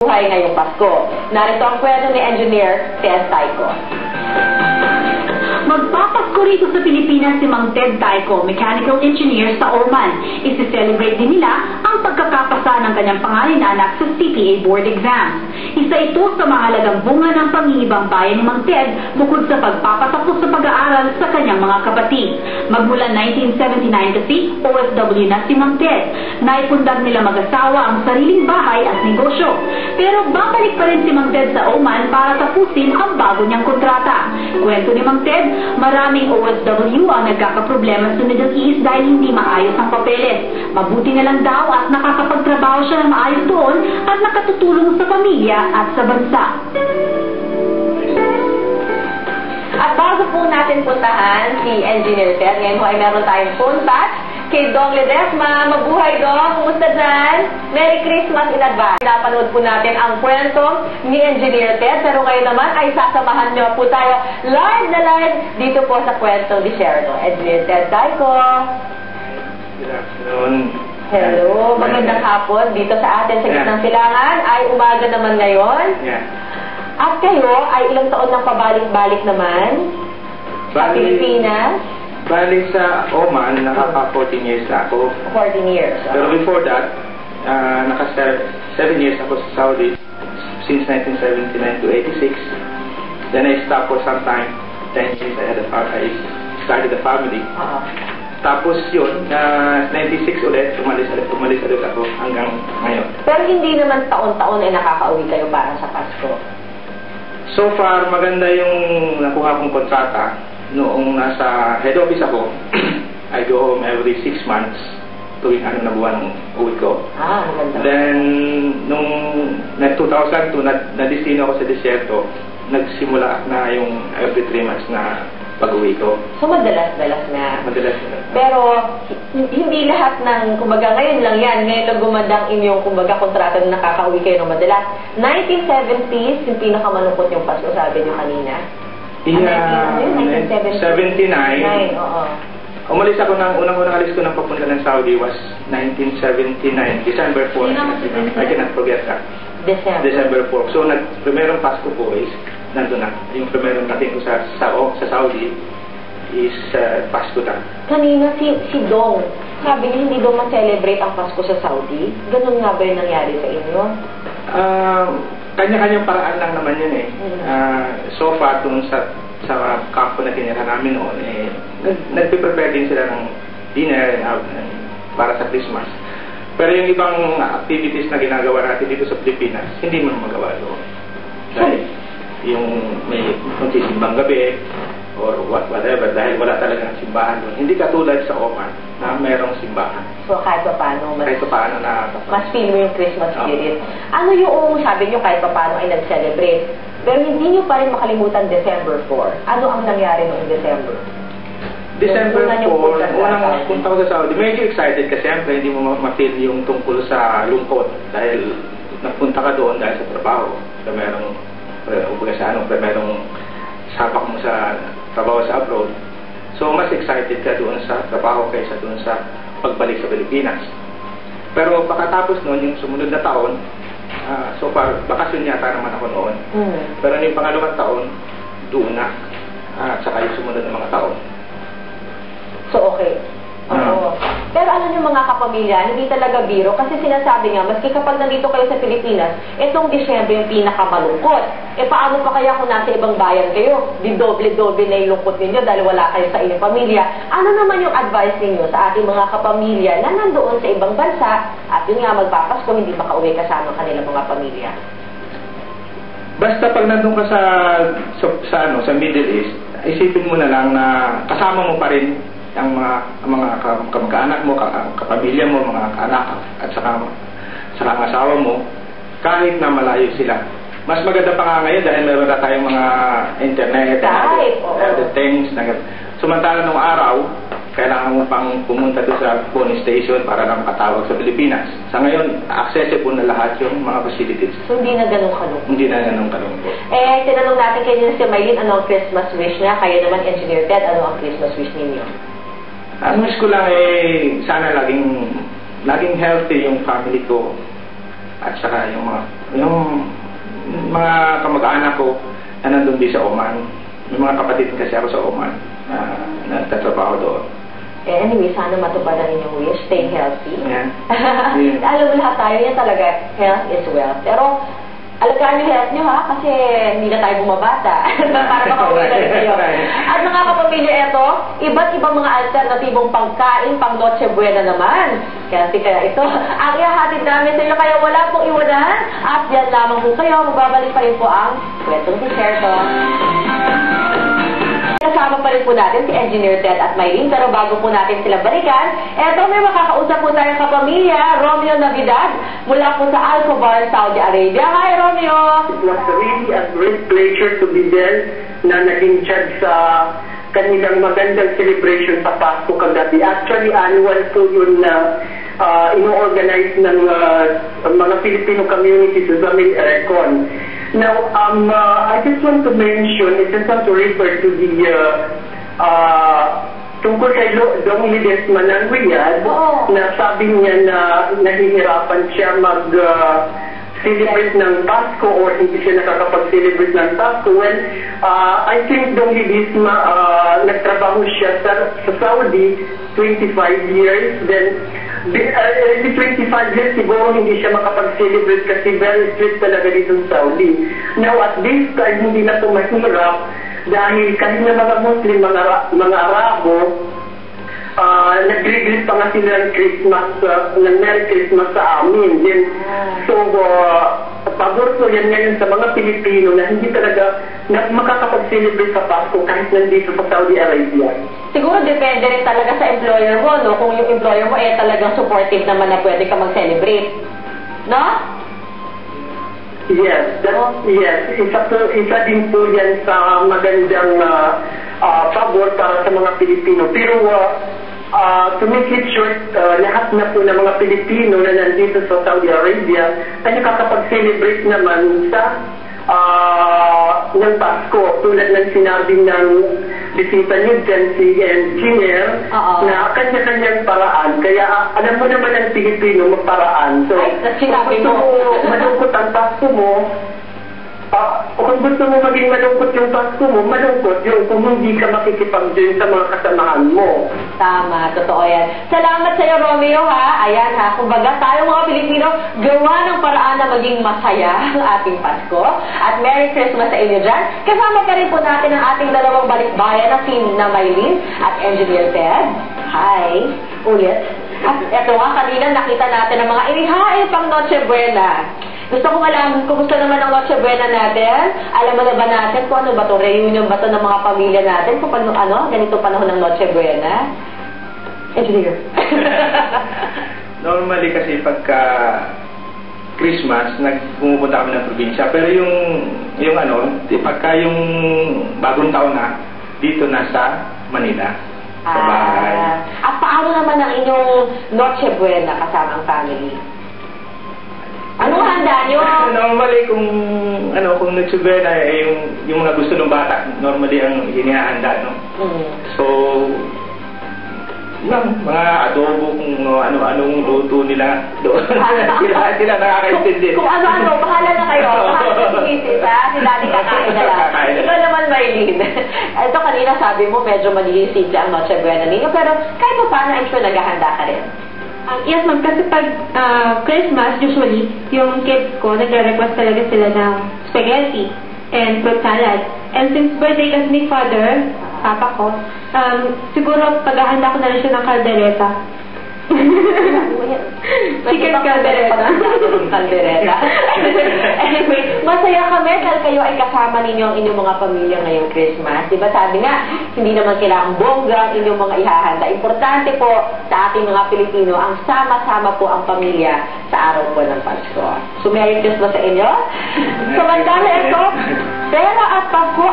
Buhay ngayong Pasko. Narito ang kwento ni Engineer Ted Tayco. Magpapasko rito sa Pilipinas si Mang Ted Tayco, mechanical engineer sa Oman. Isi-celebrate din nila ang pagkakapasa ng kanyang pangalan na anak sa CPA board exams. Isa ito sa mahalagang bunga ng pangingibang bayan ni Mang Ted bukod sa pagpapatapos sa pag-aaral sa kanyang mga kapatid. Magmula 1979 kasi, OFW na si Mang Ted. Naipundag nila mag-asawa ang sariling bahay at negosyo. Pero babalik pa rin si Mang Ted sa Oman para tapusin ang bago niyang kontrata. Kwento ni Mang Ted, maraming OFW ang nagkakaproblema sa Middle East dahil hindi maayos ang papeles. Mabuti na lang daw at nakakapagtrabaho siya ng maayos doon at nakatutulong sa pamilya at sa bansa. At bago po natin puntahan si Engineer Ted, ngayon po ay meron tayong phone patch kay Dong Ledesma. Mabuhay, Dong! Kumusta dyan? Merry Christmas in advance. Napanood po natin ang kwento ni Engineer Ted, pero kayo naman ay sasamahan niyo po tayo live na live dito po sa kwento ni Sheridan. Engineer Ted Tayco. Good afternoon. Hello, magandang hapon dito sa atin sa gitnang silangan. Ay umaga naman ngayon. Yeah. At kayo ay ilang taon nang pabalik-balik naman sa Pilipinas? Bali sa Oman, nakaka-14 years na ako. 14 years. Pero before that, naka-7 years ako sa Saudi since 1979 to 86. Then I stopped for some time. 10 years I started a family. Tapos yun, 96 ulit, umalis ulit ako hanggang ngayon. Pero hindi naman taon-taon ay nakaka-uwi kayo para sa Pasko? So far, maganda yung nakuha kong kontrata. Noong nasa head office ako, I go home every 6 months tuwing na buwan ng uwi ko. Maganda. Then, nung 2002, na-destino ako sa desierto, nagsimula na yung every 3 months na pag-uwi ko. So, madalas-dalas na. Madalas-dalas. Pero, hindi lahat ng, kumbaga, ngayon lang yan. Ngayon lang gumandang inyong, kumbaga, kontrata na nakaka-uwi kayo ng madalas. 1970s, yung pinakamalungkot yung Pasko, sabi niyo kanina. Yeah, 1979. Oo. Umalis ako unang alis ko ng papunta ng Saudi was 1979, December 4. I cannot forget that. December 4. So, primerong Pasko po is nandun na. Yung primerong dating ko sa Saudi is Pasko na. Kanina si Dong, sabi niya hindi daw ma-celebrate ang Pasko sa Saudi. Ganun nga ba yung nangyari sa inyo? Kanya-kanyang paraan lang naman yun eh. So far, dun sa kampo na tinira namin noon, nagpiprepare din sila ng dinner para sa Christmas. Pero yung ibang activities na ginagawa natin dito sa Pilipinas, hindi mo magawa doon. Dahil yung may magsisimbang gabi or whatever, dahil wala talagang simbahan doon. Hindi katulad sa Oman na mayroong simbahan. So kahit pa paano, mas feel mo yung Christmas spirit. Ano yung sabi nyo kahit pa paano ay nag-celebrate, pero hindi nyo pa rin makalimutan December 4. Ano ang nangyari noong December? December 4, unang punta ko sa Saudi, medyo excited kasi siyempre hindi mo ma-feel yung tungkol sa lungkot dahil nagpunta ka doon dahil sa trabaho. So merong merong sapak mo sa trabaho sa abroad. So mas excited ka doon sa trabaho kaysa doon sa pagbalik sa Pilipinas. Pero pagkatapos noon, yung sumunod na taon, so far, bakasyon yata naman ako noon. Pero yung pangalawang taon, doon na. At saka yung sumunod na mga taon. So, okay. Oo. Pero alam niyo mga kapamilya, hindi talaga biro kasi sinasabi nga, maski kapag nandito kayo sa Pilipinas, itong Disyembre yung pinakamalungkot. Paano pa kaya kung nasa ibang bayan kayo? Di doble-doble na yung lungkot ninyo dahil wala kayo sa inyong pamilya. Ano naman yung advice ninyo sa ating mga kapamilya na nandoon sa ibang bansa at yun nga magpapasko, hindi makauwi kasama kanilang mga pamilya? Basta pag nandun ka sa Middle East, isipin mo na lang na kasama mo pa rin ang mga kamag-anak mo, kapamilya mo, mga kaanak at saka ang asawa mo, kahit na malayo sila. Mas maganda pa nga ngayon dahil meron na tayong mga internet and other things. Sumantala nung araw, kailangan mo pang pumunta doon sa phone station para lang makatawag sa Pilipinas. Sa ngayon, accessible na lahat yung mga facilities. So, hindi na ganun kalungkot? Hindi na ganun kalungkot. Tinanong natin kayo si Maylin, ano ang Christmas wish niya? Kayo naman, Engineer Ted, ano ang Christmas wish ninyo? Ang wish ko lang sana laging healthy yung family ko at saka yung mga Yung mga kamag-anak ko na nandun din sa Oman. May mga kapatid kasi ako sa Oman na nagtatrabaho doon. Anyway, sana matupad ang inyong wish. Stay healthy. Yeah. Alam mo lahat tayo yan talaga, health is wealth. Pero, alagaan yung health nyo ha, kasi hindi na tayo bumabata. Para makauwi kayo. At mga kapamilya, eto, iba't ibang mga alternatibong pagkain, pang Noche Buena naman. Kaya ito, ang ihahatid namin sa inyo, kaya wala pong iwanan. At yan lamang po kayo, magbabalik pa rin po ang Kwentong Disyerto. Kasama pa rin po natin si Engineer Ted at Maylene, pero bago po natin sila balikan, eto may makakausap po tayong kapamilya, Romeo Navidad, mula po sa Alcobar, Saudi Arabia. Hi, Romeo! It was really a great pleasure to be there na naging charge sa kanilang magandang celebration sa Pasko kagabi. Actually, annual po yun na ino-organize ng mga Filipino community sa Zamil Aircon. Now, I just want to mention, I just want to refer to the tungkol kay Dong Ledesma ng Riyadh, na sabi niya na nahihirapan siya celebrate ng Pasko or hindi siya nakakapag-celebrate ng Pasko. Well, I think Dong Ledesma, nagtrabaho siya sa Saudi 25 years, then 25 years siguro hindi siya makapag-celebrate kasi very strict talaga dito sa Saudi. Now at this time hindi na ito mahirap dahil kahit na mga Muslim, mga Arabo, nag-greet pa nga sila ng Christmas, ng Merry Christmas sa amin. Then, so, pabor ko yan ngayon sa mga Pilipino na hindi talaga makakapag-celebrate sa Pasko kahit nandito sa Saudi Arabia. Siguro depende rin talaga sa employer mo, no? Kung yung employer mo talagang supportive naman na pwede ka mag-celebrate. No? Yes, yes. Isa din po yan sa magandang pabor para sa mga Pilipino. Pero to make it short, lahat na po ng mga Pilipino na nandito sa Saudi Arabia ay nakakapag-celebrate naman sa ng Pasko. Tulad ng sinabi ng bisita niyo dyan, si Engineer, na kanya-kanyang paraan. Kaya alam mo naman ang Pilipino magparaan. So, kung gusto mo malungkot ang Pasko mo, kung gusto mo maging malungkot yung Pasko mo, malungkot yung kung hindi ka makikipag-join sa mga kasamahan mo. Tama, totoo yan. Salamat sa iyo, Romeo, ha? Ayan, ha? Kumbaga, tayo mga Pilipino, gawa ng paraan na maging masaya ang ating Pasko. At Merry Christmas sa inyo dyan. Kasama pa rin po natin ang ating dalawang balikbayan na team na Maylene at Engineer Ted. Hi! Ulit. At eto nga, kanina nakita natin ang mga inihain pang Noche Buena. Gusto kong alam, kung gusto naman ang Noche Buena natin, alam mo na ba natin kung ano ba ito, reunion ba ito ng mga pamilya natin, kung ganito panahon ng Noche Buena? Engineer. Normally kasi pagka Christmas, pumupunta kami ng probinsya, pero pagka yung bagong taon na, dito na sa Manila. Sa bahay. At paano naman ang inyong Noche Buena kasama ang family? Anong handa nyo? Normally, kung Noche Buena, yung mga gusto ng bata, normally ang hinihanda, no? So, mga adobo, kung ano-anong luto nila doon. sila nakakaintindi. Kung ano-ano, bahala na kayo. Bahala na si Mrs. ha? Si Daddy kakain na lang. Ikaw naman, Maylene. Ito kanina sabi mo, medyo malilisig ang Noche Buena ninyo. Pero kahit pa paano, I'm sure naghahanda ka rin. Yes, ma'am. Kasi pag Christmas, usually, yung kids ko, nagre-request talaga sila ng spaghetti and fruit salad. And since birthday kasi ni Father, papa ko, siguro paghahanda ko na rin siya ng kaldereta. Chicken caldereta. Anyway, masaya kami dahil kayo ay kasama ninyo ang inyong mga pamilya ngayong Christmas. Diba sabi nga, hindi naman kailangang bongga ang inyong mga ihahanda. Importante po sa ating mga Pilipino ang sama-sama po ang pamilya sa araw po ng Pasko. So, Merry Christmas sa inyo. Samantala ito, pera at Pasko